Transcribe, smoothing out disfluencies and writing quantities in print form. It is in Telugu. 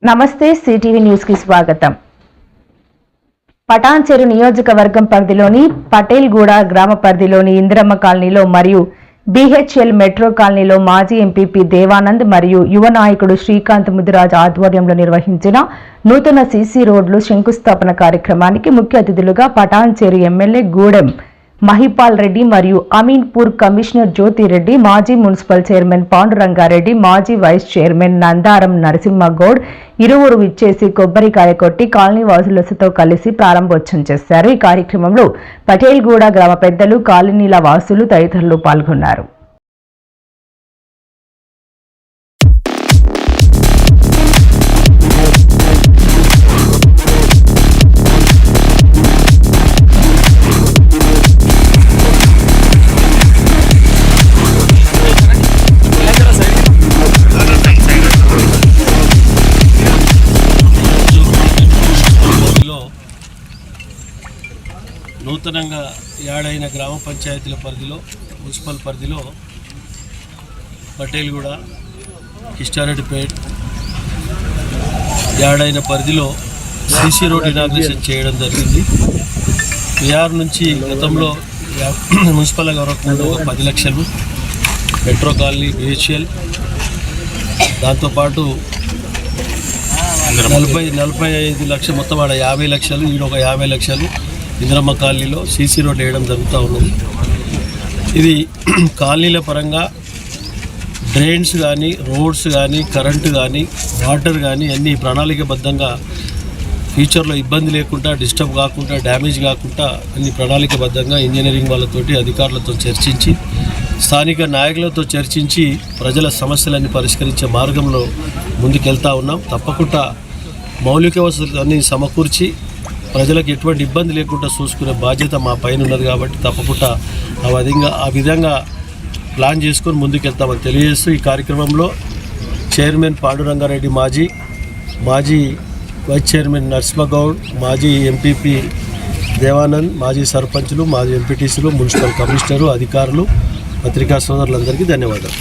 నమస్తే సిటీవీ న్యూస్ కి స్వాగతం. పటాన్చెరు నియోజకవర్గం పరిధిలోని పటేల్గూడ గ్రామ పరిధిలోని ఇందిరమ్మ కాలనీలో మరియు బిహెచ్ఎల్ మెట్రో కాలనీలో మాజీ ఎంపీపీ దేవానంద్ మరియు యువ నాయకుడు శ్రీకాంత్ ముదిరాజ్ ఆధ్వర్యంలో నిర్వహించిన నూతన సీసీ రోడ్లు శంకుస్థాపన కార్యక్రమానికి ముఖ్య అతిథులుగా పటాన్చెరు ఎమ్మెల్యే గూడెం మహిపాల్ రెడ్డి మరియు అమీన్పూర్ కమిషనర్ జ్యోతిరెడ్డి, మాజీ మున్సిపల్ చైర్మన్ పాండురంగారెడ్డి, మాజీ వైస్ చైర్మన్ నందారం నరసింహగౌడ్ ఇరువురు విచ్చేసి కొబ్బరికాయ కొట్టి కాలనీ వాసులతో కలిసి ప్రారంభోత్సవం చేశారు. ఈ కార్యక్రమంలో పటేల్గూడ గ్రామ పెద్దలు, కాలనీల వాసులు తదితరులు పాల్గొన్నారు. నూతనంగా యాడైన గ్రామ పంచాయతీల పరిధిలో, మున్సిపల్ పరిధిలో పటేల్గూడ, కిష్టారెడ్డిపేట్ యాడైన పరిధిలో సీసీ రోడ్ ఇనాగ్రేషన్ చేయడం జరిగింది. బీఆర్ నుంచి గతంలో మున్సిపల్ గవర్నమెంట్ 10 లక్షలు, మెట్రో కాలనీ, బిహెచ్ఎల్, దాంతోపాటు 45 లక్షలు, మొత్తం ఆడ 50 లక్షలు, ఈడొక 50 లక్షలు ఇందిరమ్మ కాలనీలో సీసీ రోడ్ వేయడం జరుగుతూ ఉన్నది. ఇది కాలనీల పరంగా డ్రైన్స్ కానీ, రోడ్స్ కానీ, కరెంటు కానీ, వాటర్ కానీ అన్నీ ప్రణాళికబద్ధంగా ఫ్యూచర్లో ఇబ్బంది లేకుండా, డిస్టర్బ్ కాకుండా, డ్యామేజ్ కాకుండా అన్ని ప్రణాళికబద్ధంగా ఇంజనీరింగ్ వాళ్ళతోటి, అధికారులతో చర్చించి, స్థానిక నాయకులతో చర్చించి ప్రజల సమస్యలన్నీ పరిష్కరించే మార్గంలో ముందుకెళ్తూ ఉన్నాం. తప్పకుండా మౌలిక వసతులు అన్నీ సమకూర్చి ప్రజలకు ఎటువంటి ఇబ్బంది లేకుండా చూసుకునే బాధ్యత మా పైన ఉన్నది. కాబట్టి తప్పకుండా ఆ విధంగా ప్లాన్ చేసుకొని ముందుకెళ్తామని తెలియజేస్తూ ఈ కార్యక్రమంలో చైర్మన్ పాండురంగారెడ్డి, మాజీ వైస్ చైర్మన్ నరసింహగౌడ్, మాజీ ఎంపీపీ దేవానంద్, మాజీ సర్పంచులు, మాజీ ఎంపీటీసీలు, మున్సిపల్ కమిషనరు, అధికారులు, పత్రికా సోదరులందరికీ ధన్యవాదాలు.